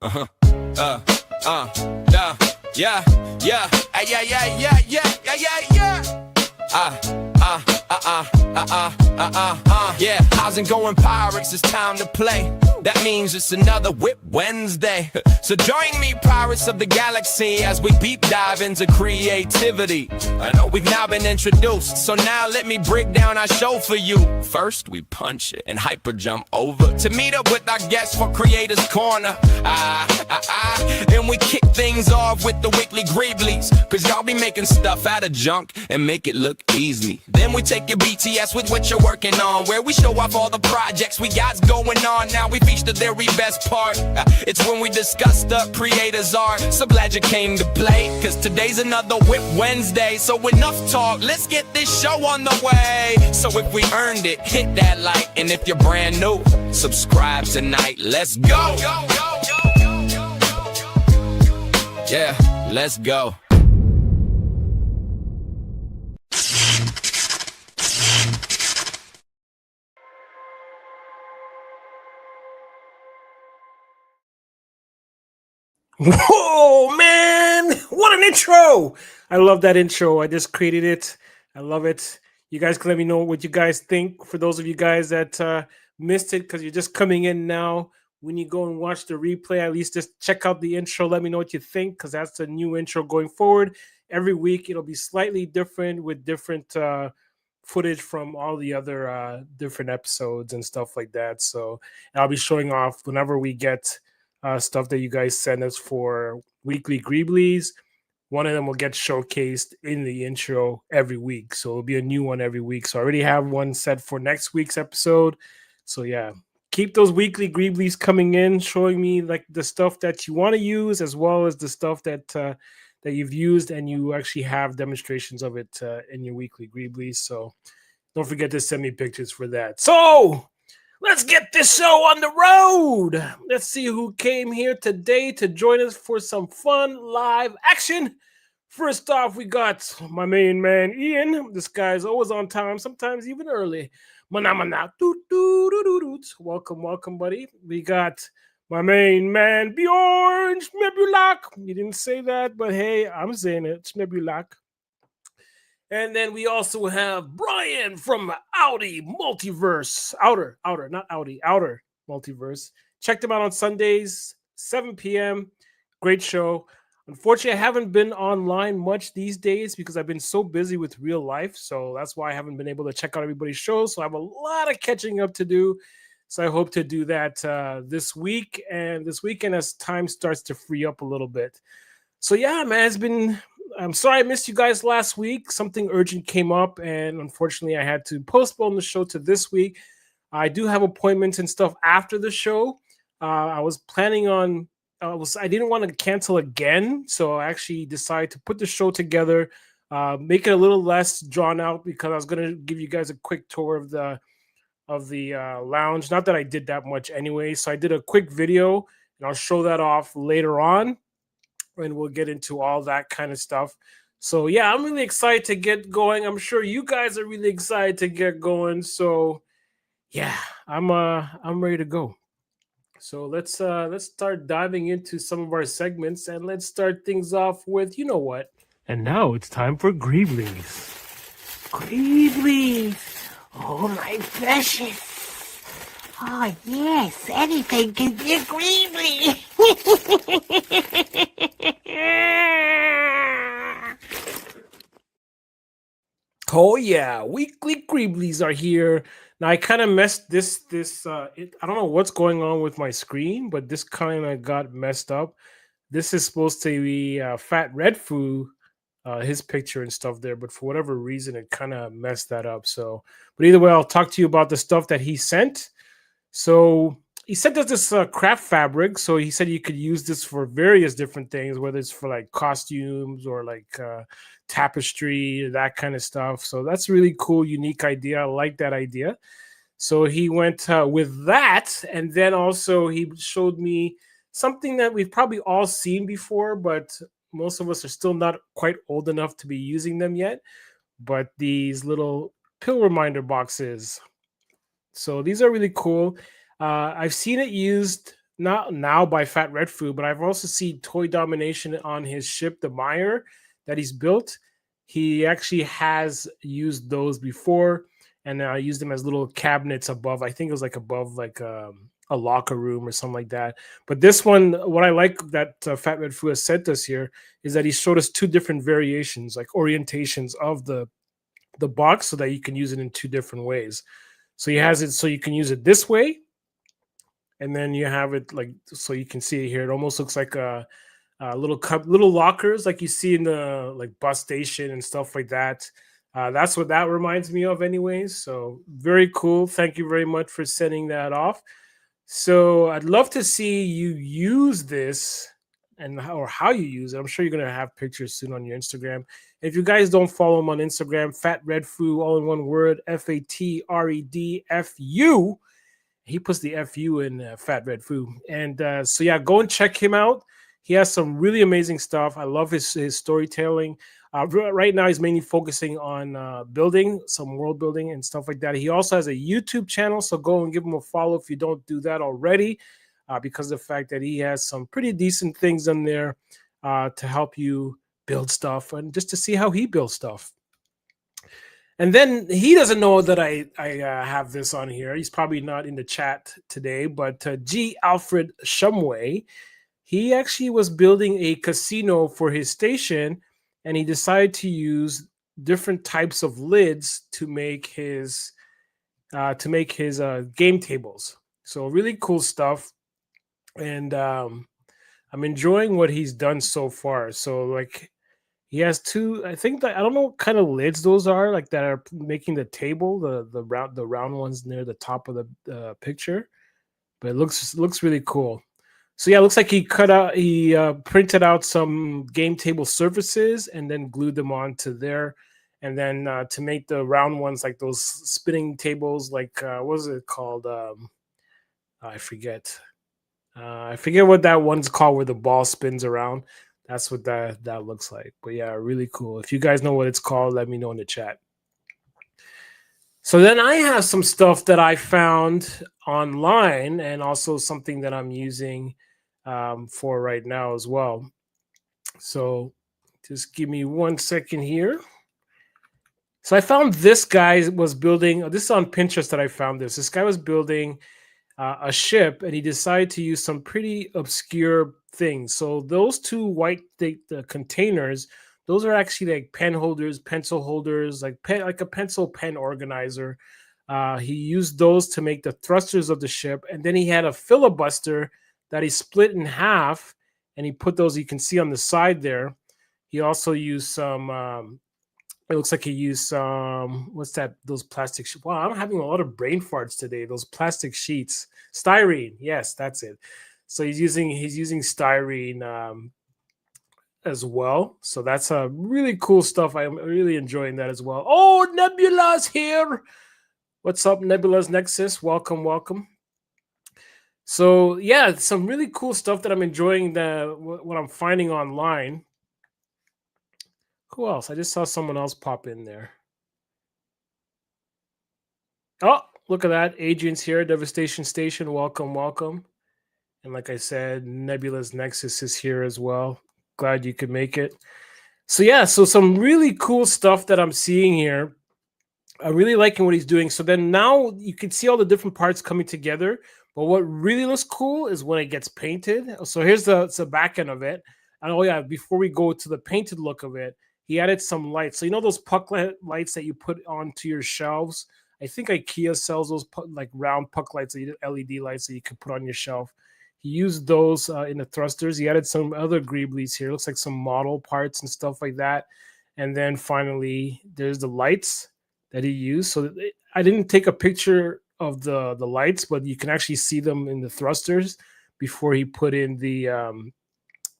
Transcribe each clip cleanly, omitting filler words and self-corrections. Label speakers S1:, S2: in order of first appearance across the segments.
S1: Uh-huh. Uh, uh, yeah, yeah, yeah, yeah, yeah, yeah, yeah, yeah, yeah, yeah. Yeah, how's it going, Pirates? It's time to play. That means it's another WIP Wednesday. So join me, Pirates of the Galaxy, as we deep dive into creativity. I know we've now been introduced, so now let me break down our show for you. First, we punch it and hyper jump over to meet up with our guests for Creators Corner. And we kick things off with the weekly greeblies, cause y'all be making stuff out of junk and make it look easy. Then we take your BTS with what you're working on, where we show off all the projects we got going on. Now we feature the very best part. It's when we discuss the creators art. So glad you came to play, cause today's another WIP Wednesday. So enough talk, let's get this show on the way. So if we earned it, hit that like, and if you're brand new, subscribe tonight. Let's go. Yeah, let's go.
S2: Whoa, man! What an intro! I love that intro. I just created it. I love it. You guys can let me know what you guys think. For those of you guys that missed it because you're just coming in now, when you go and watch the replay, at least just check out the intro. Let me know what you think, because that's the new intro going forward. Every week it'll be slightly different with different footage from all the other different episodes and stuff like that. So I'll be showing off whenever we get stuff that you guys send us for weekly greeblies. One of them will get showcased in the intro every week. So it'll be a new one every week. So I already have one set for next week's episode. So yeah, keep those weekly greeblies coming in, showing me like the stuff that you want to use, as well as the stuff that that you've used and you actually have demonstrations of it in your weekly greeblies. So don't forget to send me pictures for that. So let's get this show on the road. Let's see who came here today to join us for some fun live action. First off, we got my main man, Ian. This guy's always on time, sometimes even early. Mana. Welcome, welcome, buddy. We got my main man, Bjorn Smebulak. You didn't say that, but hey, I'm saying it, Smebulak. And then we also have Brian from Outer Multiverse. Check them out on Sundays, 7 p.m. Great show. Unfortunately, I haven't been online much these days because I've been so busy with real life. So that's why I haven't been able to check out everybody's shows. So I have a lot of catching up to do. So I hope to do that this week and this weekend as time starts to free up a little bit. So yeah, man, I'm sorry I missed you guys last week. Something urgent came up, and unfortunately, I had to postpone the show to this week. I do have appointments and stuff after the show. I was planning on, I didn't want to cancel again, so I actually decided to put the show together, make it a little less drawn out, because I was going to give you guys a quick tour of the lounge. Not that I did that much anyway, so I did a quick video, and I'll show that off later on, and we'll get into all that kind of stuff. So yeah, I'm really excited to get going. I'm sure you guys are really excited to get going. So yeah, I'm ready to go. So let's start diving into some of our segments, and let's start things off with, you know what? And now it's time for greeblies. Greeblies.
S3: Oh my precious. Oh yes, anything can be a greebly.
S2: Oh yeah, weekly greeblies are here. Now I kind of messed this. I don't know what's going on with my screen, but this kind of got messed up. This is supposed to be Fat Red Foo, his picture and stuff there, but for whatever reason, it kind of messed that up. So, but either way, I'll talk to you about the stuff that he sent. So he sent us this craft fabric. So he said you could use this for various different things, whether it's for like costumes or like tapestry, that kind of stuff. So that's a really cool, unique idea. I like that idea. So he went with that. And then also he showed me something that we've probably all seen before, but most of us are still not quite old enough to be using them yet. But these little pill reminder boxes. So these are really cool. I've seen it used not now by Fat Red Food, but I've also seen Toy Domination on his ship, the Meyer, that he's built. He actually has used those before, and I used them as little cabinets above. I think it was like above like a locker room or something like that. But this one, what I like that Fat Red Food has sent us here is that he showed us two different variations, like orientations of the box, so that you can use it in two different ways. So he has it so you can use it this way, and then you have it like so you can see it here. It almost looks like a little cup, little lockers like you see in the like bus station and stuff like that. That's what that reminds me of, anyways. So very cool. Thank you very much for sending that off. So I'd love to see you use this and how you use it. I'm sure you're gonna have pictures soon on your Instagram. If you guys don't follow him on Instagram, Fat Red Foo, all in one word, FATREDFU. He puts the FU in Fat Red Foo. And so yeah, go and check him out. He has some really amazing stuff. I love his storytelling. Right now, he's mainly focusing on building, some world building and stuff like that. He also has a YouTube channel, so go and give him a follow if you don't do that already, because of the fact that he has some pretty decent things in there to help you build stuff and just to see how he builds stuff. And then he doesn't know that I have this on here. He's probably not in the chat today, but G. Alfred Shumway, he actually was building a casino for his station, and he decided to use different types of lids to make his game tables. So really cool stuff, and I'm enjoying what he's done so far. So like he has two, I think that I don't know what kind of lids those are, like that are making the table, the round ones near the top of the picture, but it looks really cool. So yeah, it looks like he printed out some game table surfaces and then glued them onto there. And then to make the round ones, like those spinning tables, like what was it called? I forget. I forget what that one's called where the ball spins around. That's what that looks like. But yeah, really cool. If you guys know what it's called, let me know in the chat. So then I have some stuff that I found online and also something that I'm using for right now as well. So just give me 1 second here. So I found this guy was building, this is on Pinterest that I found this. This guy was building a ship, and he decided to use some pretty obscure things. So those two white the containers, those are actually like pen holders, pencil holders, like a pencil pen organizer. He used those to make the thrusters of the ship, and then he had a filibuster that he split in half, and he put those. You can see on the side there. He also used some. It looks like he used some, what's that? Those plastic. Wow, I'm having a lot of brain farts today. Those plastic sheets, styrene. Yes, that's it. So he's using styrene as well. So that's really cool stuff. I'm really enjoying that as well. Oh, Nebula's here. What's up, Nebula's Nexus? Welcome, welcome. So yeah, some really cool stuff that I'm enjoying. What I'm finding online. Who else? I just saw someone else pop in there. Oh, look at that. Adrian's here. Devastation Station. Welcome, welcome. And like I said, Nebula's Nexus is here as well. Glad you could make it. So yeah, so some really cool stuff that I'm seeing here. I'm really liking what he's doing. So then now you can see all the different parts coming together. But what really looks cool is when it gets painted. So here's the back end of it. And oh yeah, before we go to the painted look of it, he added some lights. So you know those puck lights that you put onto your shelves? I think IKEA sells those like round puck lights, LED lights that you can put on your shelf. He used those in the thrusters. He added some other greeblies here. Looks like some model parts and stuff like that. And then finally, there's the lights that he used. So I didn't take a picture of the lights, but you can actually see them in the thrusters before he put in the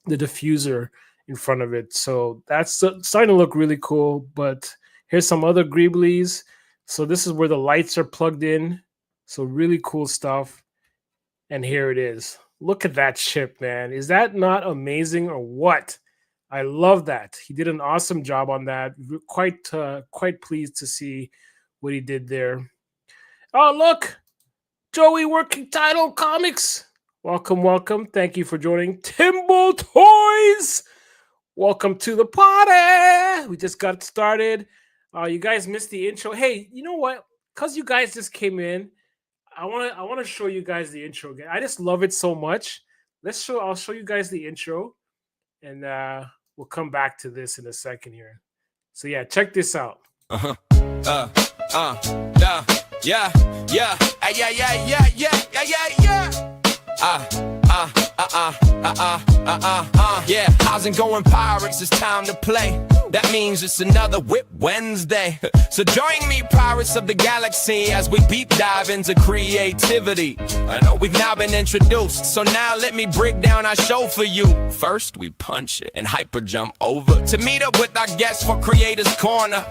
S2: diffuser in front of it. So that's starting to look really cool. But here's some other greeblies. So this is where the lights are plugged in. So really cool stuff. And here it is. Look at that ship, man. Is that not amazing or what? I love that. He did an awesome job on that. Quite pleased to see what he did there. Oh, look. Joey Working Title Comics. Welcome, welcome. Thank you for joining Timbo Toys. Welcome to the party. We just got started. You guys missed the intro. Hey, you know what? Because you guys just came in, I wanna show you guys the intro again. I just love it so much. I'll show you guys the intro, and we'll come back to this in a second here. So yeah, check this out.
S1: Uh, uh, yeah, yeah, yeah, yeah, yeah, yeah, yeah, yeah, yeah. Yeah, how's it going, Pirates? It's time to play. That means it's another WIP Wednesday. So join me, Pirates of the Galaxy, as we deep dive into creativity. I know we've now been introduced, so now let me break down our show for you. First, we punch it and hyper jump over to meet up with our guests for Creators Corner.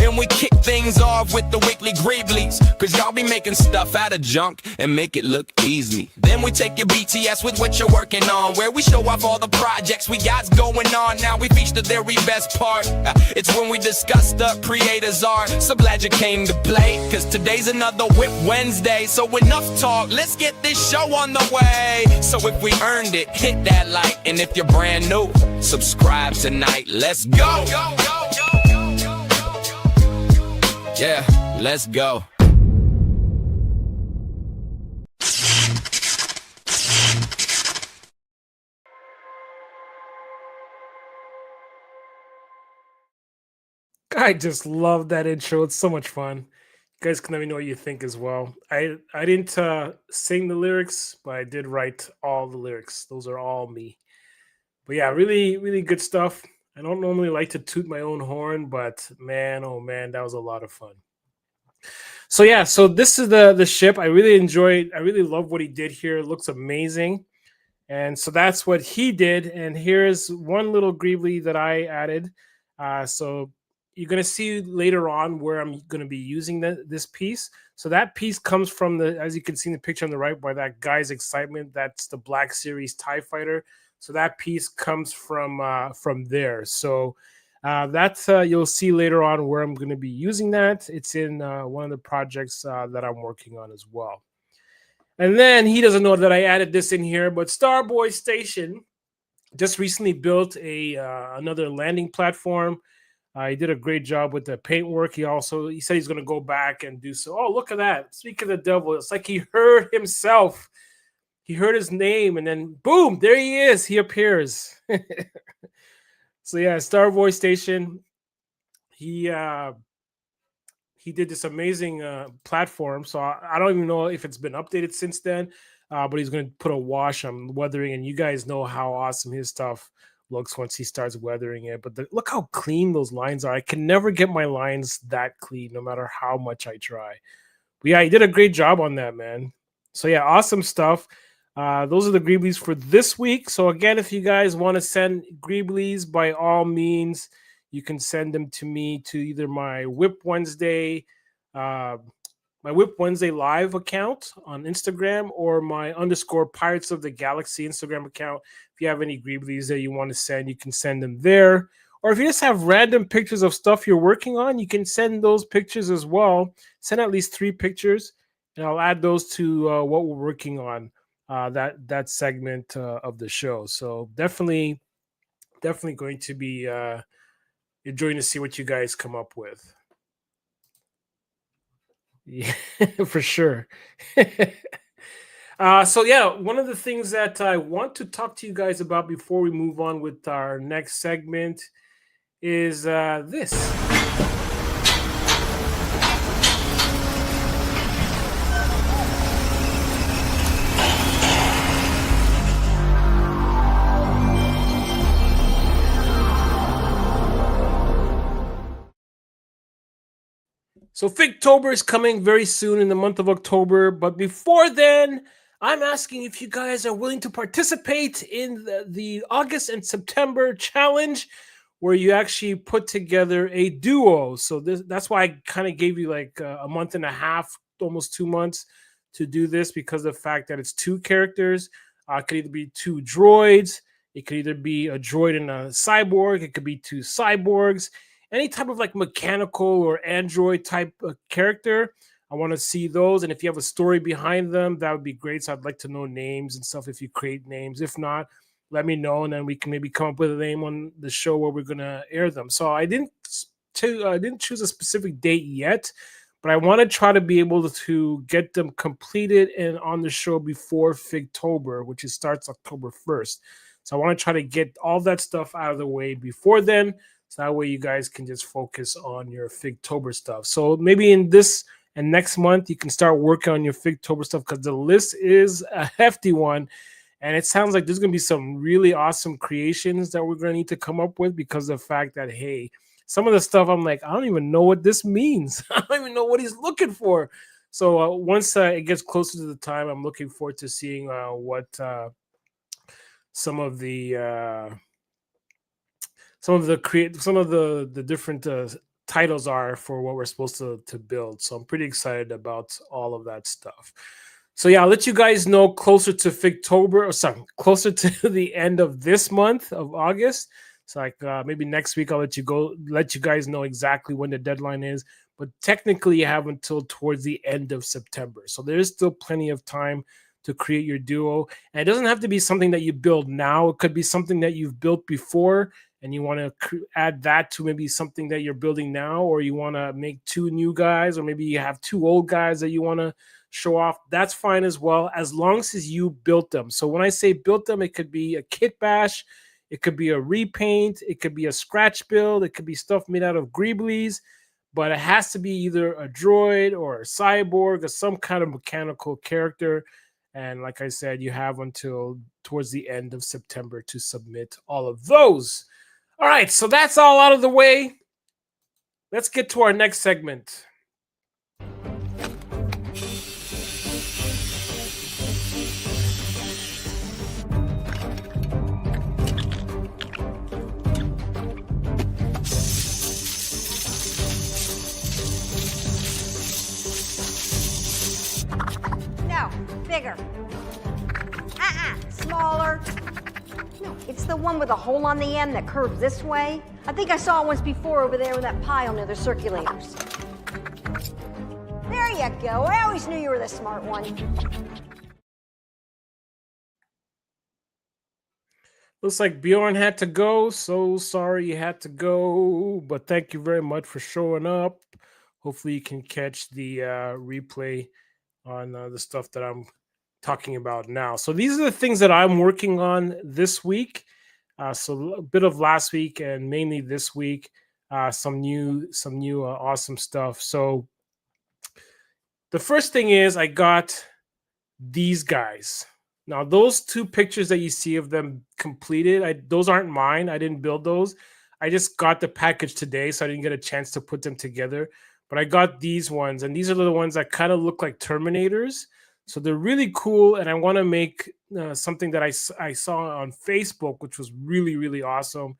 S1: And we kick things off with the weekly greeblies, cause y'all be making stuff out of junk and make it look easy. Then we take your BTS with what you're working on, where we show off all the projects we got going on. Now we feature the very best part. It's when we discuss the creators' art. So glad you came to play, cause today's another WIP Wednesday. So enough talk, let's get this show on the way. So if we earned it, hit that like, and if you're brand new, subscribe tonight. Let's go. Yeah, let's go.
S2: I just love that intro. It's so much fun. You guys can let me know what you think as well. I didn't sing the lyrics, but I did write all the lyrics. Those are all me. But yeah, really, really good stuff. I don't normally like to toot my own horn, but man, oh man, that was a lot of fun. So yeah, so this is the ship. I really enjoyed. I really love what he did here. It looks amazing. And so that's what he did. And here's one little greebly that I added. So you're going to see later on where I'm going to be using this piece. So that piece comes from as you can see in the picture on the right by that guy's excitement. That's the Black Series TIE Fighter. So that piece comes from there. So that's you'll see later on where I'm going to be using that. It's in one of the projects that I'm working on as well. And then he doesn't know that I added this in here, but Starboy Station just recently built another landing platform. He did a great job with the paintwork. He said he's going to go back and do so. Oh, look at that. Speaking of the devil, it's like he heard himself. He heard his name, and then boom, there he is. He appears. So yeah, Starboy Station. He did this amazing platform. So I don't even know if it's been updated since then, but he's going to put a wash on weathering, and you guys know how awesome his stuff looks once he starts weathering it. But look how clean those lines are. I can never get my lines that clean, no matter how much I try. But yeah, he did a great job on that, man. So yeah, awesome stuff. Those are the greeblies for this week. So again, if you guys want to send greeblies, by all means, you can send them to me to either my WIP Wednesday live account on Instagram, or my _ Pirates of the Galaxy Instagram account. If you have any greeblies that you want to send, you can send them there. Or if you just have random pictures of stuff you're working on, you can send those pictures as well. Send at least 3 pictures, and I'll add those to what we're working on, that segment of the show. So definitely going to be enjoying to see what you guys come up with. Yeah, for sure. So yeah, one of the things that I want to talk to you guys about before we move on with our next segment is this. So Figtober is coming very soon in the month of October, but before then, I'm asking if you guys are willing to participate in the August and September challenge, where you actually put together a duo. So that's why I kind of gave you like a month and a half, almost 2 months to do this, because of the fact that it's 2 characters. It could either be 2 droids. It could either be a droid and a cyborg. It could be 2 cyborgs. Any type of like mechanical or android type of character. I want to see those. And if you have a story behind them, that would be great. So I'd like to know names and stuff if you create names. If not, let me know, and then we can maybe come up with a name on the show where we're gonna air them. So I didn't choose a specific date yet, but I want to try to be able to get them completed and on the show before Figtober, which starts October 1st. So I want to try to get all that stuff out of the way before then, so that way you guys can just focus on your Figtober stuff. So maybe in this and next month you can start working on your Figtober stuff, because the list is a hefty one. And it sounds like there's going to be some really awesome creations that we're going to need to come up with, because of the fact that, hey, some of the stuff I'm like, I don't even know what this means. I don't even know what he's looking for. So once it gets closer to the time, I'm looking forward to seeing what some of the different titles are for what we're supposed to build. So I'm pretty excited about all of that stuff. So yeah, I'll let you guys know closer to Figtober, or sorry, closer to the end of this month of August. So like maybe next week I'll let you guys know exactly when the deadline is. But technically you have until towards the end of September. So there is still plenty of time to create your duo. And it doesn't have to be something that you build now. It could be something that you've built before and you want to add that to maybe something that you're building now, or you want to make two new guys, or maybe you have two old guys that you want to show off. That's fine as well, as long as you built them. So when I say built them, it could be a kit bash, it could be a repaint, it could be a scratch build, it could be stuff made out of greeblies, but it has to be either a droid or a cyborg or some kind of mechanical character. And like I said, you have until towards the end of September to submit all of those. All right, so that's all out of the way. Let's get to our next segment.
S4: No, bigger. Smaller. No, it's the one with a hole on the end that curves this way. I think I saw it once before over there in that pile near the circulators. There you go. I always knew you were the smart one.
S2: Looks like Bjorn had to go. So sorry you had to go, but thank you very much for showing up. Hopefully you can catch the replay on the stuff that I'm talking about now. So these are the things that I'm working on this week. So a bit of last week and mainly this week, some new awesome stuff. So the first thing is I got these guys. Now those two pictures that you see of them completed, those aren't mine. I didn't build those. I just got the package today, so I didn't get a chance to put them together. But I got these ones, and these are the ones that kind of look like Terminators. So they're really cool, and I want to make something that I saw on Facebook, which was really, really awesome,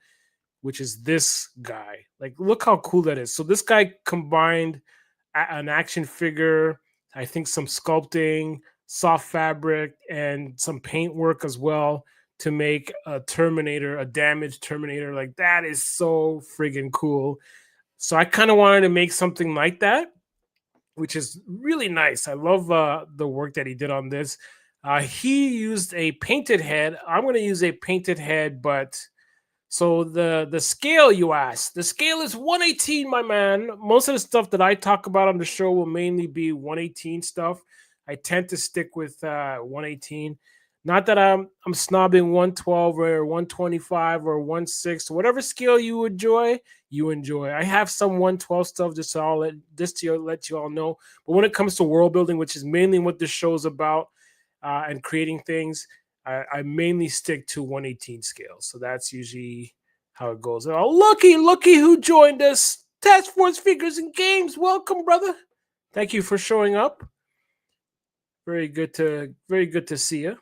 S2: which is this guy. Like, look how cool that is. So this guy combined an action figure, I think some sculpting, soft fabric, and some paint work as well to make a Terminator, a damaged Terminator. Like, that is so friggin' cool. So I kind of wanted to make something like that, which is really nice. I love the work that he did on this. He used a painted head. I'm going to use a painted head, but so the scale you asked, the scale is 118, my man. Most of the stuff that I talk about on the show will mainly be 118 stuff. I tend to stick with 118. Not that I'm snobbing 112 or 125 or 16, whatever scale you enjoy, you enjoy. I have some 112 stuff just to let you all know. But when it comes to world building, which is mainly what this show is about, and creating things, I mainly stick to 118 scales. So that's usually how it goes. Oh, looky who joined us. Task Force Figures and Games. Welcome, brother. Thank you for showing up. Very good to see you.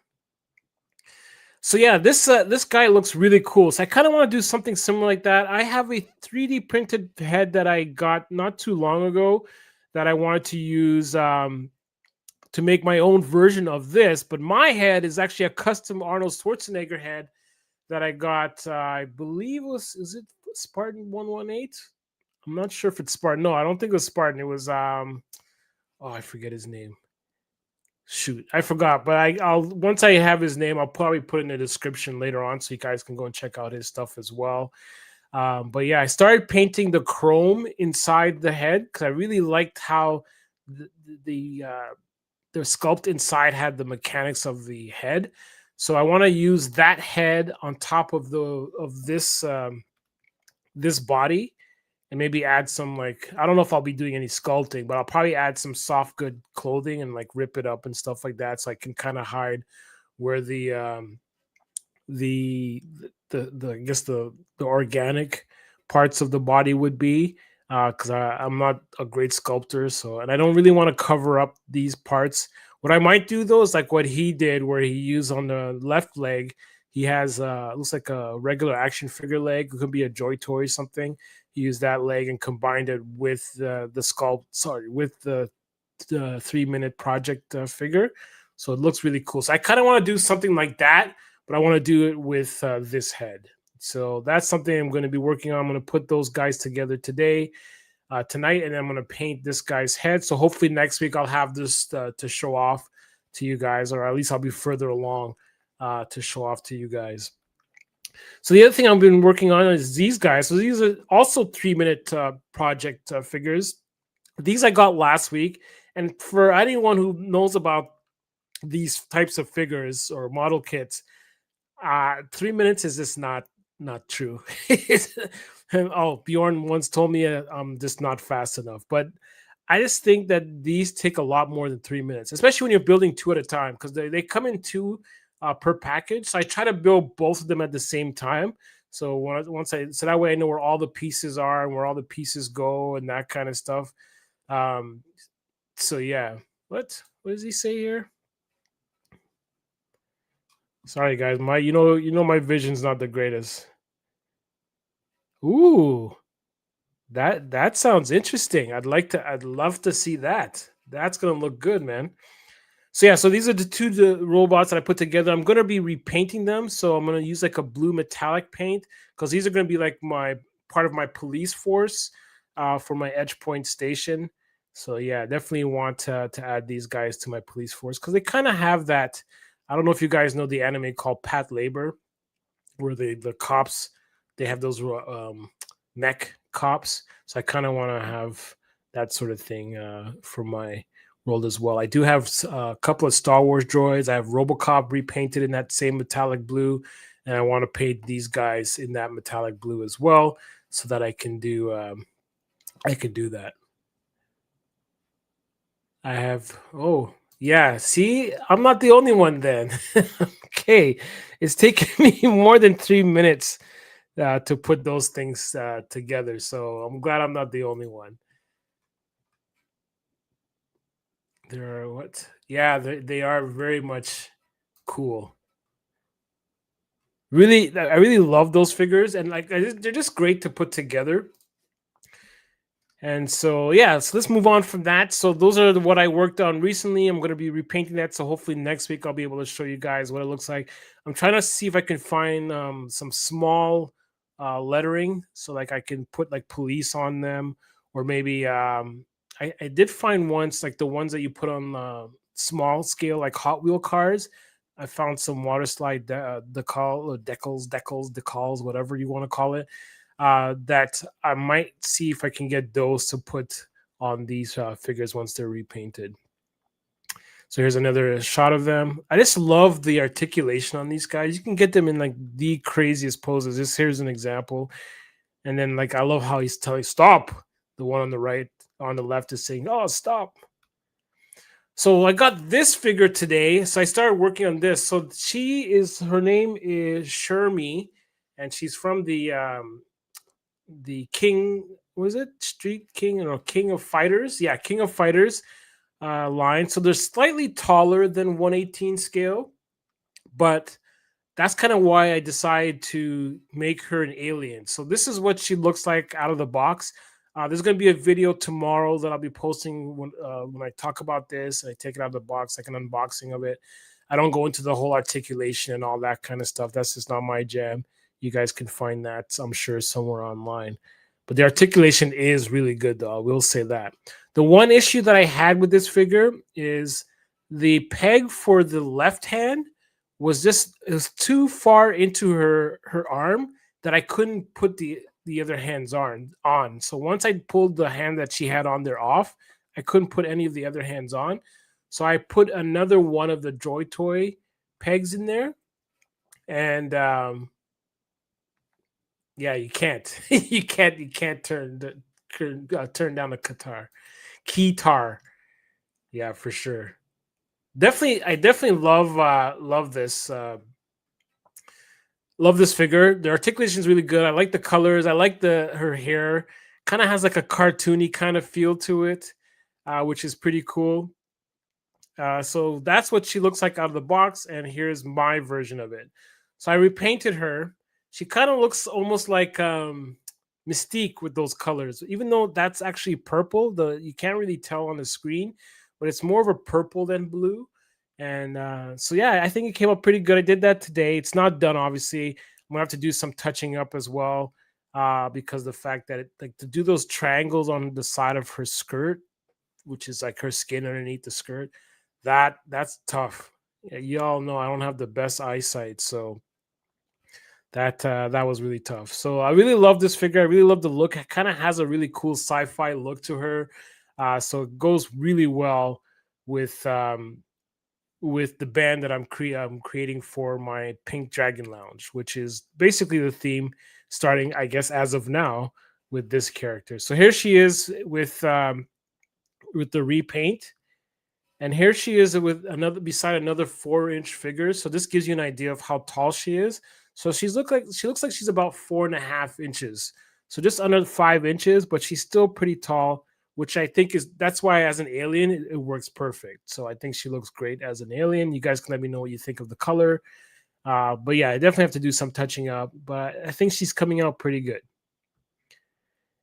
S2: So yeah, this guy looks really cool. So I kind of want to do something similar like that. I have a 3D printed head that I got not too long ago that I wanted to use to make my own version of this. But my head is actually a custom Arnold Schwarzenegger head that I got. I believe is it Spartan 118? I'm not sure if it's Spartan. No, I don't think it was Spartan. It was Oh, I forget his name. Shoot, I forgot. But I'll once I have his name, I'll probably put it in the description later on, so you guys can go and check out his stuff as well. But yeah, I started painting the chrome inside the head because I really liked how the the, uh, the sculpt inside had the mechanics of the head. So I want to use that head on top of this body, and maybe add some, like, I don't know if I'll be doing any sculpting, but I'll probably add some soft good clothing and like rip it up and stuff like that, so I can kind of hide where the the I guess the organic parts of the body would be, because I'm not a great sculptor, so, and I don't really want to cover up these parts. What I might do though is like what he did, where he used on the left leg, he has looks like a regular action figure leg. It could be a Joy Toy or something. He used that leg and combined it with the sculpt, sorry, with the 3-minute project figure. So it looks really cool. So I kind of want to do something like that, but I want to do it with this head. So that's something I'm going to be working on. I'm going to put those guys together tonight, and I'm going to paint this guy's head. So hopefully next week I'll have this to show off to you guys, or at least I'll be further along to show off to you guys. So the other thing I've been working on is these guys. So these are also 3-minute project figures. These I got last week. And for anyone who knows about these types of figures or model kits, 3 minutes is just not true. Oh, Bjorn once told me I'm just not fast enough. But I just think that these take a lot more than 3 minutes, especially when you're building 2 at a time, because they come in 2 per package. So I try to build both of them at the same time. So so that way I know where all the pieces are and where all the pieces go and that kind of stuff. So yeah, what does he say here? Sorry guys, my you know my vision's not the greatest. Ooh, that sounds interesting. I'd love to see that. That's gonna look good, man. So yeah, so these are the robots that I put together. I'm gonna be repainting them, so I'm gonna use like a blue metallic paint, because these are gonna be like my part of my police force for my Edge Point station. So yeah, definitely want to add these guys to my police force, because they kind of have that. I don't know if you guys know the anime called Pat Labor, where the cops, they have those mech cops. So I kind of want to have that sort of thing for my world as well. I do have a couple of Star Wars droids. I have RoboCop repainted in that same metallic blue, and I want to paint these guys in that metallic blue as well, so that I can do that. I have, oh yeah, see, I'm not the only one then. Okay, it's taken me more than 3 minutes to put those things together, so I'm glad I'm not the only one. There are what? Yeah, they are very much cool. Really, I really love those figures, and like they're just great to put together. And so yeah, so let's move on from that. So those are what I worked on recently. I'm going to be repainting that, so hopefully next week I'll be able to show you guys what it looks like. I'm trying to see if I can find some small lettering, so like I can put like police on them, or maybe I did find once, like the ones that you put on small scale, like Hot Wheel cars. I found some water slide decals, whatever you want to call it, that I might see if I can get those to put on these figures once they're repainted. So here's another shot of them. I just love the articulation on these guys. You can get them in like the craziest poses. Here's an example. And then like I love how he's telling stop. The one on the right, on the left is saying, oh, stop. So I got this figure today. So I started working on this. So her name is Shermie, and she's from the King, was it Street King or King of Fighters? Yeah, King of Fighters line. So they're slightly taller than 1/18 scale, but that's kind of why I decided to make her an alien. So this is what she looks like out of the box. There's going to be a video tomorrow that I'll be posting when I talk about this and I take it out of the box, like an unboxing of it. I don't go into the whole articulation and all that kind of stuff. That's just not my jam. You guys can find that, I'm sure, somewhere online. But the articulation is really good, though. I will say that. The one issue that I had with this figure is the peg for the left hand was just it was too far into her arm that I couldn't put the other hands on. So once I pulled the hand that she had on there off, I couldn't put any of the other hands on. So I put another one of the Joy Toy pegs in there, and yeah, you can't you can't turn down the keytar. Yeah, for sure. I definitely love this figure. The articulation is really good. I like the colors. I like her hair. Kind of has like a cartoony kind of feel to it, which is pretty cool. So that's what she looks like out of the box, and here's my version of it. So I repainted her. She kind of looks almost like Mystique with those colors, even though that's actually purple. You can't really tell on the screen, but it's more of a purple than blue. And so yeah, I think it came up pretty good. I did that today. It's not done, obviously. I'm gonna have to do some touching up as well, because the fact that like to do those triangles on the side of her skirt, which is like her skin underneath the skirt, that's tough. Yeah, you all know I don't have the best eyesight, so that was really tough. So I really love this figure. I really love the look. It kind of has a really cool sci-fi look to her, so it goes really well with the band that I'm creating for my Pink Dragon Lounge, which is basically the theme starting, I guess, as of now with this character. So here she is with the repaint. And here she is with beside another 4-inch figure. So this gives you an idea of how tall she is. So she looks like she's about 4.5 inches. So just under 5 inches, but she's still pretty tall, which I think that's why as an alien, it works perfect. So I think she looks great as an alien. You guys can let me know what you think of the color. But yeah, I definitely have to do some touching up, but I think she's coming out pretty good.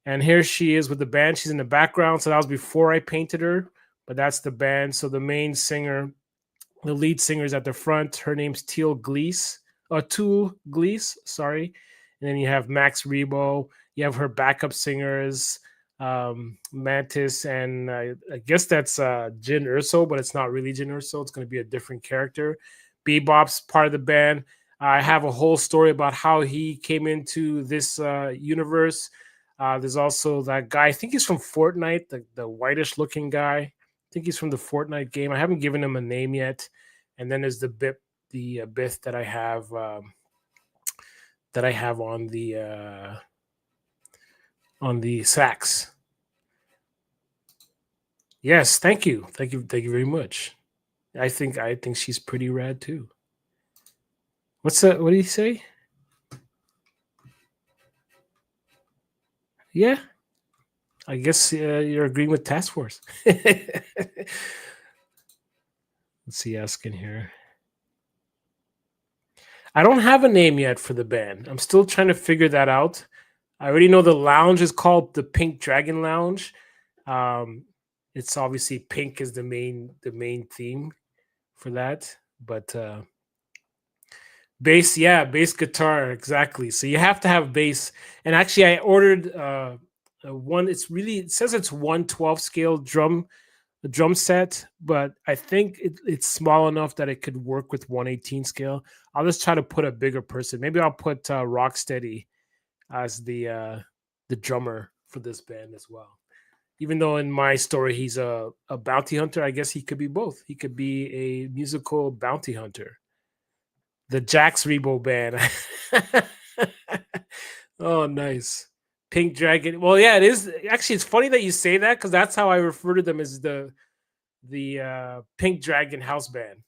S2: And here she is with the band. She's in the background. So that was before I painted her, but that's the band. So the main singer, the lead singer is at the front. Her name's Tool Gleese, sorry. And then you have Max Rebo. You have her backup singers, Mantis, and I guess that's Jin Urso, but it's not really Jin Urso. It's going to be a different character. Bebop's part of the band. I have a whole story about how he came into this universe. There's also that guy. I think he's from Fortnite, the whitish looking guy. I think he's from the Fortnite game. I haven't given him a name yet. And then there's the Bith that I have on the sax. Yes, thank you very much. I think she's pretty rad too. What do you say? Yeah, I guess you're agreeing with Task Force. Let's see, asking here. I don't have a name yet for the band. I'm still trying to figure that out. I already know the lounge is called the Pink Dragon Lounge. It's obviously pink is the main theme for that, but bass guitar, exactly. So you have to have bass. And actually I ordered it says it's 1/12 scale drum set, but I think it's small enough that it could work with 1/18 scale. I'll just try to put a bigger person. Maybe I'll put Rocksteady as the drummer for this band as well. Even though in my story he's a bounty hunter, I guess he could be both. He could be a musical bounty hunter. The Jax Rebo band. Oh, nice. Pink Dragon. Well, yeah, it is. Actually, it's funny that you say that because that's how I refer to them as the Pink Dragon house band.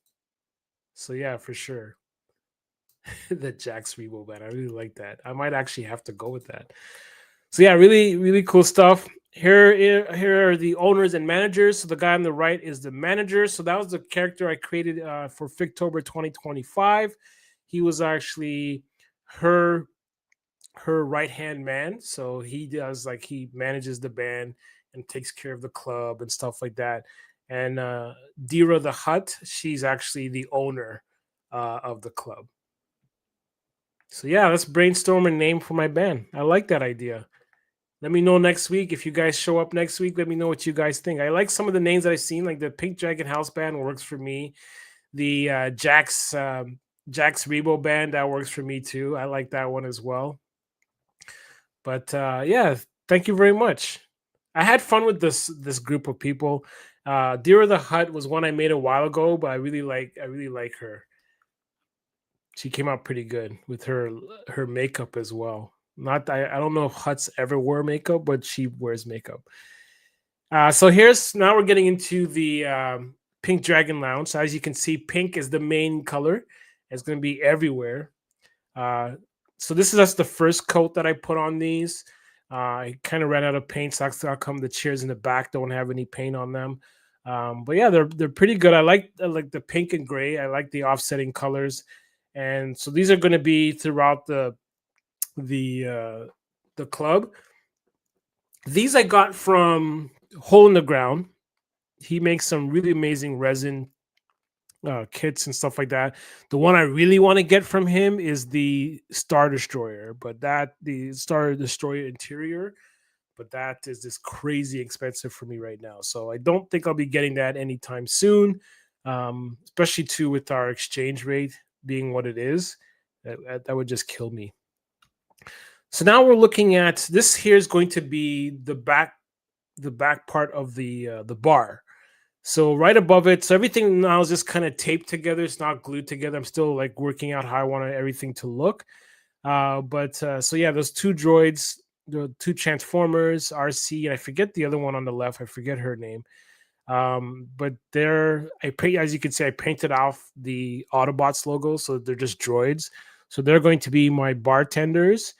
S2: So yeah, for sure. The Jax Rebo band. I really like that. I might actually have to go with that. So yeah, really, really cool stuff. Here are the owners and managers. So the guy on the right is the manager. So that was the character I created for Figtober 2025. He was actually her right-hand man. So he manages the band and takes care of the club and stuff like that. And Deera the Hutt, she's actually the owner of the club. So yeah, let's brainstorm a name for my band. I like that idea. Let me know next week. If you guys show up next week, let me know what you guys think. I like some of the names that I've seen, like the Pink Dragon House Band works for me. The Jack's Rebo Band, that works for me too. I like that one as well. But yeah, thank you very much. I had fun with this group of people. Deera the Hutt was one I made a while ago, but I really like her. She came out pretty good with her makeup as well. Not I don't know if Hutts ever wear makeup, but she wears makeup. So now we're getting into the Pink Dragon Lounge. So as you can see, pink is the main color. It's going to be everywhere. So this is just the first coat that I put on these. I kind of ran out of paint, so that's how come the chairs in the back don't have any paint on them. But yeah, they're pretty good. I like the pink and gray. I like the offsetting colors, and so these are going to be throughout the club. These I got from Hole in the Ground. He makes some really amazing resin kits and stuff like that. The one I really want to get from him is the Star Destroyer, the Star Destroyer interior, but that is just crazy expensive for me right now. So I don't think I'll be getting that anytime soon, especially too with our exchange rate being what it is. That would just kill me. So now we're looking at this. Here is going to be the back part of the bar. So right above it, so everything now is just kind of taped together. It's not glued together. I'm still like working out how I want everything to look. So yeah, those two droids, the two Transformers, RC, and I forget the other one on the left. I forget her name. But as you can see, I painted off the Autobots logo, so they're just droids. So they're going to be my bartenders.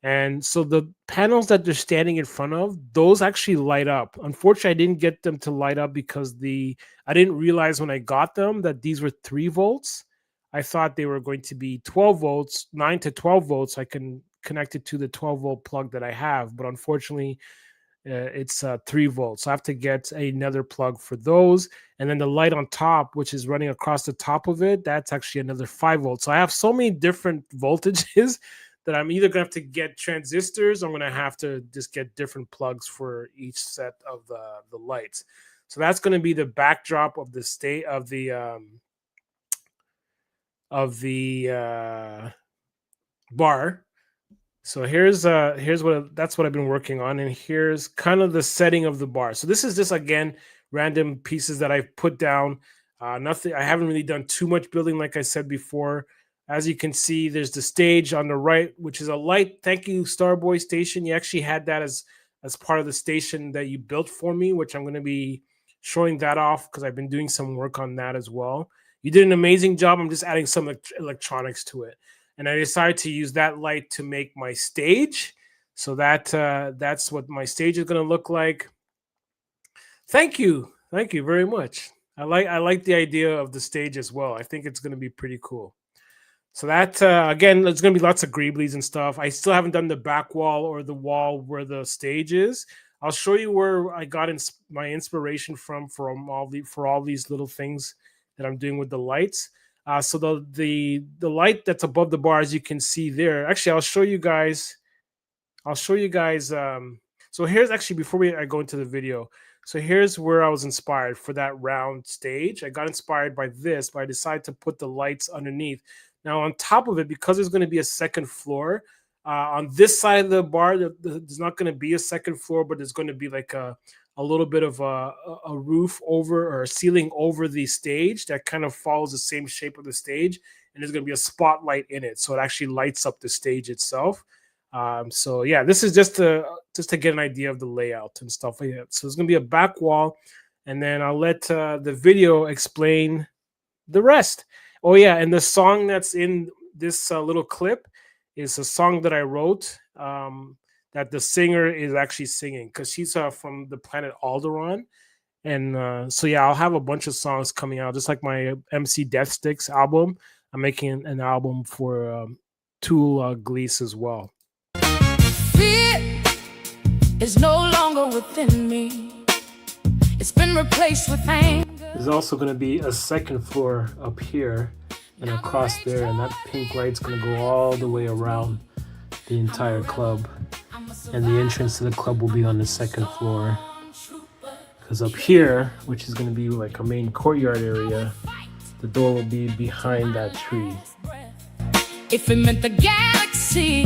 S2: And so the panels that they're standing in front of, those actually light up. Unfortunately, I didn't get them to light up because I didn't realize when I got them that these were 3 volts. I thought they were going to be 12 volts, 9 to 12 volts. I can connect it to the 12-volt plug that I have, but unfortunately, it's 3 volts. So I have to get another plug for those. And then the light on top, which is running across the top of it, that's actually another 5 volts. So I have so many different voltages that I'm either going to have to get transistors or I'm going to have to just get different plugs for each set of the lights. So that's going to be the backdrop of the state of the bar. So here's that's what I've been working on, and here's kind of the setting of the bar. So this is just again random pieces that I've put down. Nothing. I haven't really done too much building, like I said before. As you can see, there's the stage on the right, which is a light. Thank you, Starboy Station. You actually had that as part of the station that you built for me, which I'm going to be showing that off because I've been doing some work on that as well. You did an amazing job. I'm just adding some electronics to it. And I decided to use that light to make my stage. So that's what my stage is going to look like. Thank you very much. I like the idea of the stage as well. I think it's going to be pretty cool. So that again, there's going to be lots of greeblies and stuff. I still haven't done the back wall or the wall where the stage is. I'll show you where I got my inspiration from all these little things that I'm doing with the lights. So the light that's above the bar, as you can see there. Actually, I'll show you guys. So here's actually before I go into the video. So here's where I was inspired for that round stage. I got inspired by this, but I decided to put the lights underneath. Now on top of it, because there's going to be a second floor on this side of the bar, there's not going to be a second floor, but there's going to be like a little bit of a roof over or a ceiling over the stage that kind of follows the same shape of the stage, and there's going to be a spotlight in it, so it actually lights up the stage itself. So yeah, this is just to get an idea of the layout and stuff like that. So there's going to be a back wall, and then I'll let the video explain the rest. Oh yeah, and the song that's in this little clip is a song that I wrote that the singer is actually singing because she's from the planet Alderaan. And so yeah, I'll have a bunch of songs coming out, just like my MC Death Sticks album. I'm making an album for Tool Gleese as well.
S5: Fear is no longer within me. It's been replaced with anger.
S2: There's also going to be a second floor up here and across there, and that pink light's going to go all the way around the entire club. and the entrance to the club will be on the second floor. Because up here, which is going to be like a main courtyard area, the door will be behind that tree.
S5: If it meant the galaxy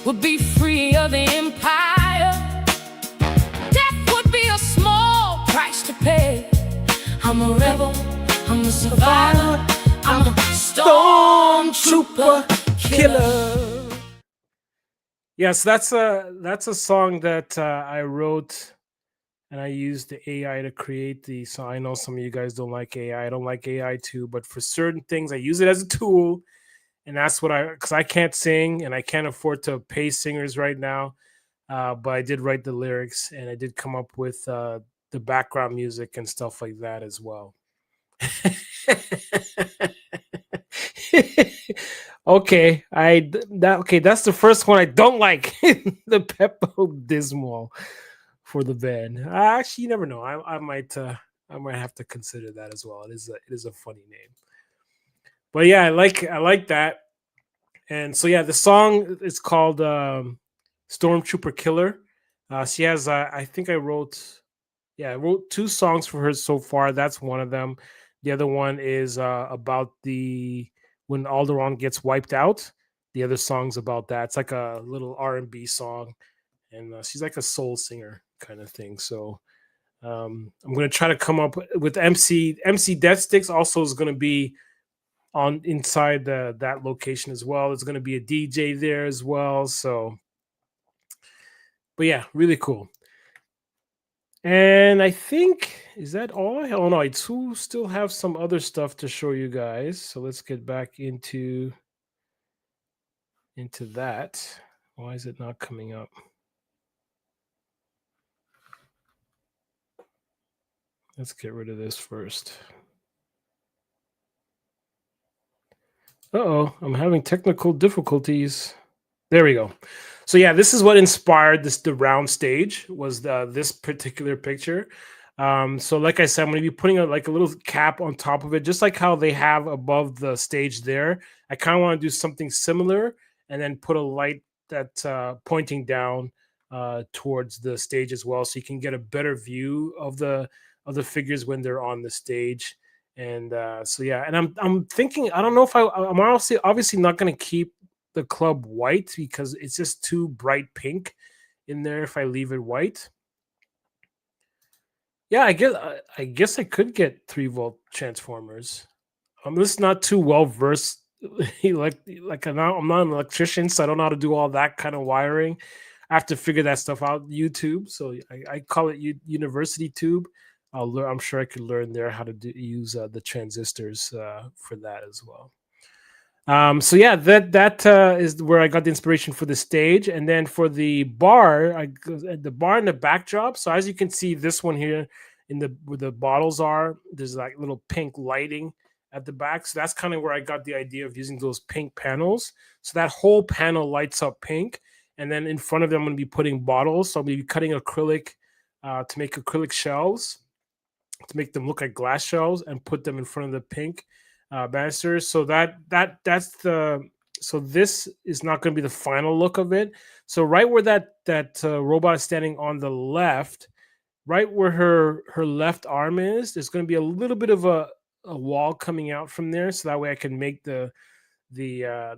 S5: would be free of the empire, death would be a small price to pay. I'm a rebel, I'm a survivor, I'm a stormtrooper killer.
S2: Yes, that's a song that I wrote, and I used the AI to create the. So I know some of you guys don't like AI. I don't like AI too, but for certain things, I use it as a tool, and that's what because I can't sing and I can't afford to pay singers right now. But I did write the lyrics, and I did come up with the background music and stuff like that as well. Okay, that's the first one I don't like. The Peppo Dismal for the band. Actually, you never know. I might have to consider that as well. It is a funny name. But yeah, I like that. And so yeah, the song is called Stormtrooper Killer. She has I think I wrote 2 songs for her so far. That's one of them. The other one is about when Alderaan gets wiped out. The other song's about that. It's like a little R&B song, and she's like a soul singer kind of thing. So I'm going to try to come up with MC Death Sticks. Also is going to be on inside that location as well. There's going to be a DJ there as well. So, but yeah, really cool. And I think, is that all? Oh no, I do still have some other stuff to show you guys. So let's get back into that. Why is it not coming up? Let's get rid of this first. Uh-oh, I'm having technical difficulties. There we go. So yeah, this is what inspired the round stage, was this particular picture. So like I said, I'm going to be putting a little cap on top of it, just like how they have above the stage there. I kind of want to do something similar, and then put a light that pointing down towards the stage as well, so you can get a better view of the figures when they're on the stage. And so yeah, and I'm thinking, I don't know if I'm obviously not going to keep the club white because it's just too bright pink in there if I leave it white. Yeah, I guess I could get 3-volt transformers. I'm just not too well versed. I'm not an electrician, so I don't know how to do all that kind of wiring. I have to figure that stuff out. YouTube, so I call it university tube. I'm sure I could learn there how to use the transistors for that as well. So yeah, that is where I got the inspiration for the stage, and then for the bar, the bar and the backdrop. So as you can see, this one here where the bottles are, there's like little pink lighting at the back. So that's kind of where I got the idea of using those pink panels. So that whole panel lights up pink, and then in front of them, I'm going to be putting bottles. So I'm going to be cutting acrylic to make acrylic shelves, to make them look like glass shelves, and put them in front of the pink banisters. So so this is not going to be the final look of it. So right where that robot is standing on the left, right where her left arm is, there's going to be a little bit of a wall coming out from there, so that way I can make the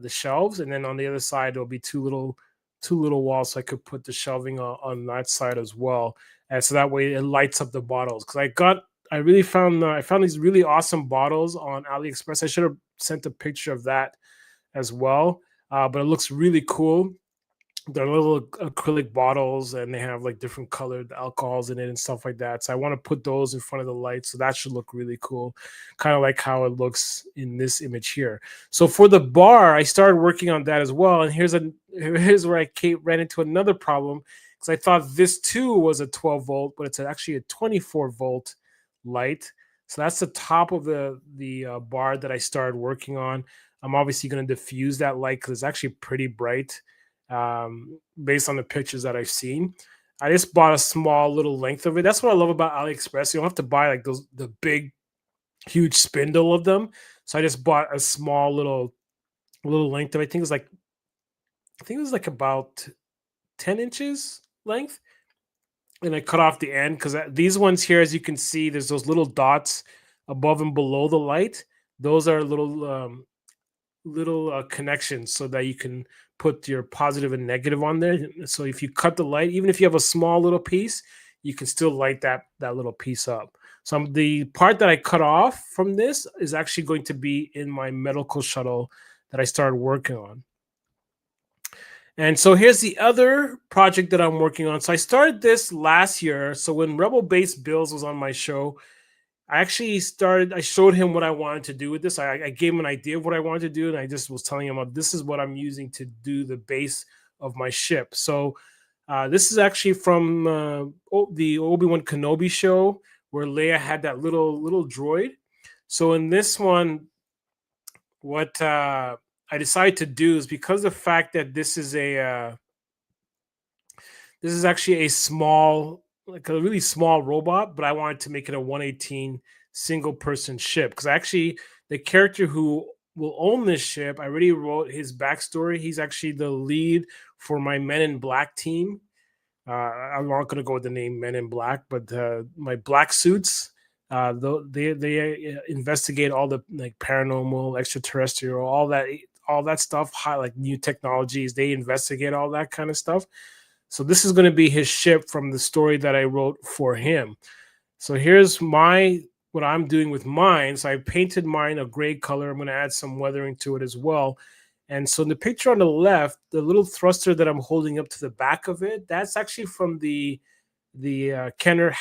S2: shelves, and then on the other side there'll be two little walls, so I could put the shelving on that side as well, and so that way it lights up the bottles. Because I found these really awesome bottles on AliExpress. I should have sent a picture of that as well, but it looks really cool. They're little acrylic bottles, and they have like different colored alcohols in it and stuff like that. So I want to put those in front of the light, so that should look really cool, kind of like how it looks in this image here. So for the bar, I started working on that as well, and here's where I ran into another problem, because I thought this too was a 12-volt, but it's actually a 24-volt light. So that's the top of the bar that I started working on. I'm obviously going to diffuse that light because it's actually pretty bright. Based on the pictures that I've seen, I just bought a small little length of it. That's what I love about AliExpress. You don't have to buy like the big, huge spindle of them. So I just bought a small little length of it. I think it was like about 10 inches length. And I cut off the end because these ones here, as you can see, there's those little dots above and below the light. Those are little connections so that you can put your positive and negative on there. So if you cut the light, even if you have a small little piece, you can still light that little piece up. So the part that I cut off from this is actually going to be in my medical shuttle that I started working on. And so here's the other project that I'm working on. So I started this last year. So when Rebel Base Bills was on my show, I showed him what I wanted to do with this. I gave him an idea of what I wanted to do, and I just was telling him, this is what I'm using to do the base of my ship. So this is actually from the Obi-Wan Kenobi show where Leia had that little droid. So in this one, what I decided to do is, because of the fact that this is actually a small, like a really small robot, but I wanted to make it a 118 single person ship, because actually the character who will own this ship, I already wrote his backstory. He's actually the lead for my Men in Black team. I'm not going to go with the name Men in Black, but my black suits, they investigate all the like paranormal, extraterrestrial, all that stuff, like new technologies. They investigate all that kind of stuff. So this is going to be his ship from the story that I wrote for him. So here's what I'm doing with mine. So I painted mine a gray color. I'm going to add some weathering to it as well. And so in the picture on the left, the little thruster that I'm holding up to the back of it, that's actually from the Kenner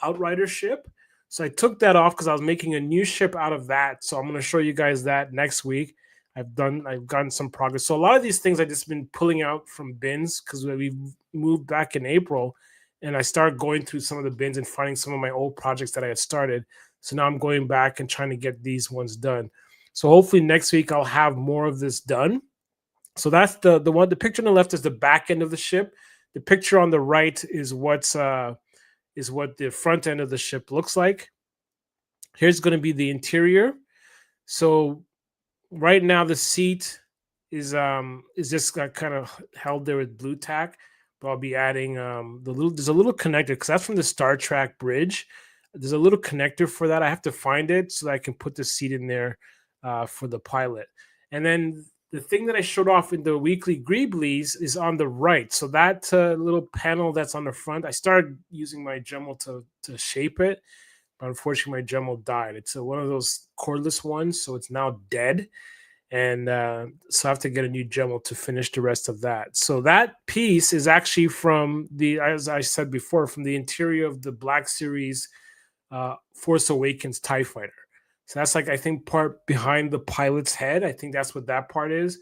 S2: Outrider ship. So I took that off because I was making a new ship out of that. So I'm going to show you guys that next week. I've gotten some progress. So a lot of these things I just been pulling out from bins because we moved back in April, and I started going through some of the bins and finding some of my old projects that I had started. So now I'm going back and trying to get these ones done. So hopefully next week I'll have more of this done. So that's the one. The picture on the left is the back end of the ship. The picture on the right is what the front end of the ship looks like. Here's going to be the interior. So right now the seat is just kind of held there with blue tack, but I'll be adding there's a little connector because that's from the Star Trek bridge. There's a little connector for that. I have to find it so that I can put the seat in there for the pilot. And then the thing that I showed off in the weekly greeblies is on the right. So that little panel that's on the front, I started using my Dremel to shape it, but unfortunately my Dremel died. It's one of those cordless ones, so it's now dead. And so I have to get a new Dremel to finish the rest of that. So that piece is actually from as I said before, from the interior of the Black Series Force Awakens TIE Fighter. So that's like, I think, part behind the pilot's head. I think that's what that part is.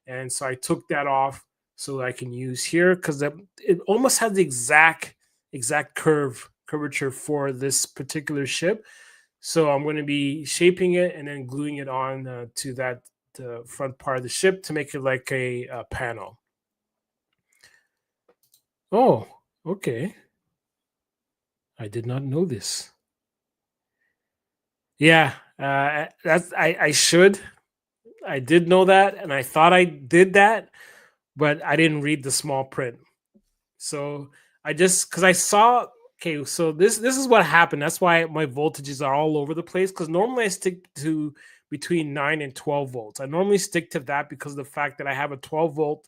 S2: And so I took that off so that I can use here because it almost has the exact curvature for this particular ship. So I'm going to be shaping it and then gluing it on to the front part of the ship to make it like a panel. Oh, okay. I did not know this. Yeah, I should. I did know that, and I thought I did that, but I didn't read the small print. So because I saw, okay, so this is what happened. That's why my voltages are all over the place, because normally I stick to between 9 and 12 volts. I normally stick to that because of the fact that I have a 12-volt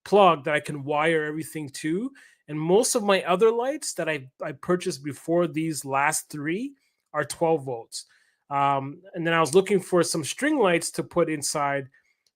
S2: plug that I can wire everything to. And most of my other lights that I purchased before these last three are 12 volts. And then I was looking for some string lights to put inside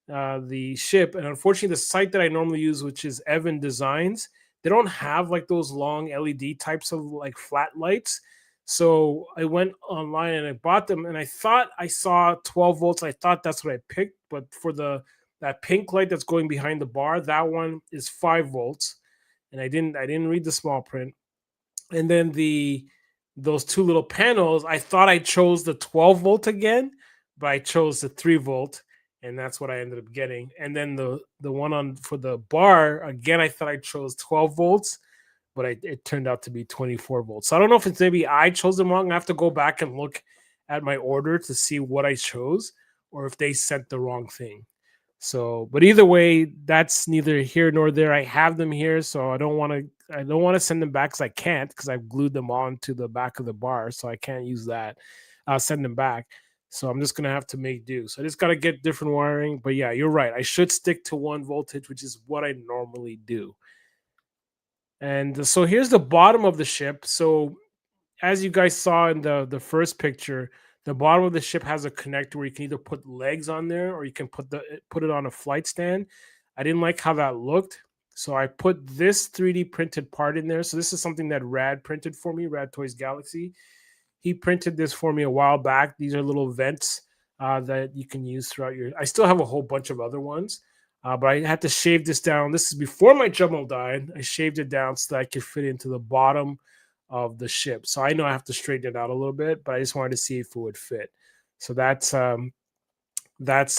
S2: the ship. And unfortunately, the site that I normally use, which is Evan Designs, they don't have like those long LED types of like flat lights. So I went online and I bought them, and I thought I saw 12 volts. I thought that's what I picked. But for that pink light that's going behind the bar, that one is 5 volts. And I didn't read the small print. And then those two little panels, I thought I chose the 12 volt again, but I chose the 3 volt, and that's what I ended up getting. And then the one for the bar, again, I thought I chose 12 volts, but it turned out to be 24 volts. So I don't know if it's maybe I chose them wrong. I have to go back and look at my order to see what I chose, or if they sent the wrong thing. So, but either way, that's neither here nor there. I have them here, so I don't want to send them back because I can't, because I've glued them on to the back of the bar, so I can't use that. I'll send them back. So I'm just gonna have to make do. So I just gotta get different wiring. But yeah, you're right. I should stick to 1 voltage, which is what I normally do. And so here's the bottom of the ship. So as you guys saw in the first picture, the bottom of the ship has a connector where you can either put legs on there or you can put it on a flight stand. I didn't like how that looked, so I put this 3D printed part in there. So this is something that Rad printed for me, Rad Toys Galaxy. He printed this for me a while back. These are little vents that you can use throughout your. I still have a whole bunch of other ones, but I had to shave this down. This is before my Dremel died. I shaved it down so that I could fit into the bottom of the ship. So I know I have to straighten it out a little bit, but I just wanted to see if it would fit. So that's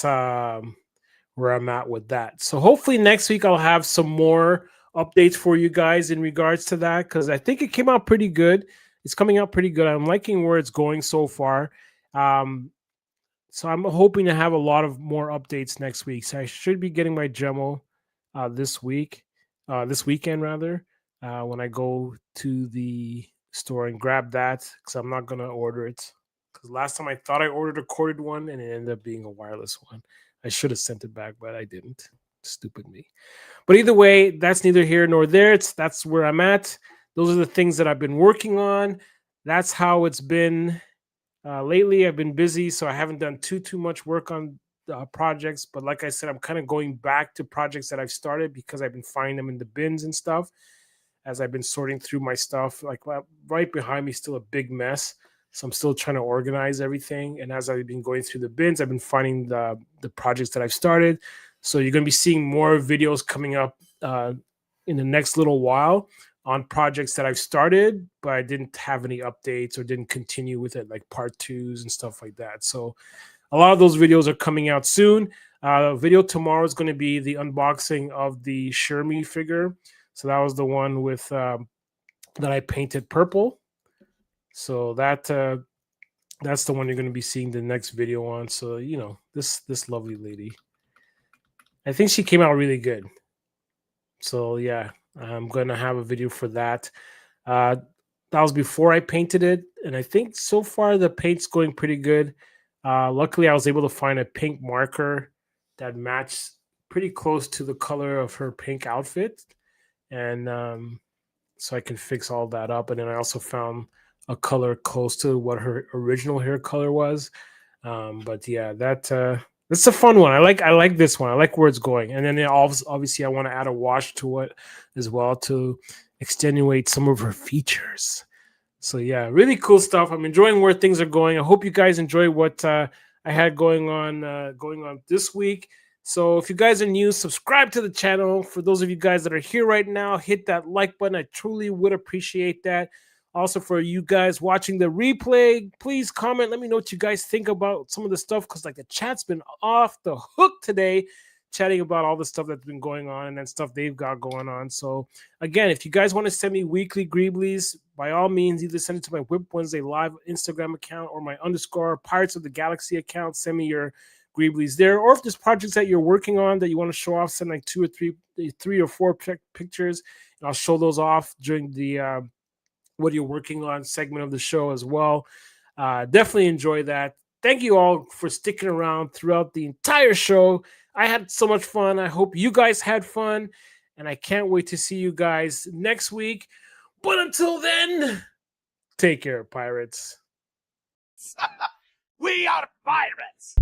S2: where I'm at with that. So hopefully next week I'll have some more updates for you guys in regards to that, because I think it came out pretty good. It's coming out pretty good. I'm liking where it's going so far. So I'm hoping to have a lot of more updates next week. So I should be getting my Dremel this weekend rather, when I go to the store and grab that, because I'm not going to order it. Because last time I thought I ordered a corded one and it ended up being a wireless one. I should have sent it back, but I didn't. Stupid me. But either way, that's neither here nor there. That's where I'm at. Those are the things that I've been working on. That's how it's been lately. I've been busy, so I haven't done too much work on projects. But like I said, I'm kind of going back to projects that I've started because I've been finding them in the bins and stuff as I've been sorting through my stuff. Like right behind me, still a big mess. So I'm still trying to organize everything. And as I've been going through the bins, I've been finding the projects that I've started. So you're going to be seeing more videos coming up in the next little while on projects that I've started, but I didn't have any updates or didn't continue with it, like part 2s and stuff like that. So a lot of those videos are coming out soon. Video tomorrow is going to be the unboxing of the Shermie figure. So that was the one with that I painted purple. So that's the one you're going to be seeing the next video on. So, you know, this lovely lady, I think she came out really good. So yeah, I'm going to have a video for that. That was before I painted it. And I think so far the paint's going pretty good. Luckily, I was able to find a pink marker that matched pretty close to the color of her pink outfit. And so I can fix all that up. And then I also found a color close to what her original hair color was. But yeah, that's a fun one. I like this one. I like where it's going. And then obviously I want to add a wash to it as well to extenuate some of her features. So yeah, really cool stuff. I'm enjoying where things are going. I hope you guys enjoy what I had going on this week. So if you guys are new, subscribe to the channel. For those of you guys that are here right now, hit that like button. I truly would appreciate that. Also, for you guys watching the replay, please comment. Let me know what you guys think about some of the stuff, because like the chat's been off the hook today, chatting about all the stuff that's been going on and then stuff they've got going on. So again, if you guys want to send me weekly greeblies, by all means, either send it to my WIP Wednesday Live Instagram account or my _ Pirates of the Galaxy account. Send me your greeblies there. Or if there's projects that you're working on that you want to show off, send like 2 or 3 or 4 pictures, and I'll show those off during the what you're working on segment of the show as well. Definitely enjoy that. Thank you all for sticking around throughout the entire show. I had so much fun. I hope you guys had fun, and I can't wait to see you guys next week. But until then, take care, pirates.
S1: We are pirates.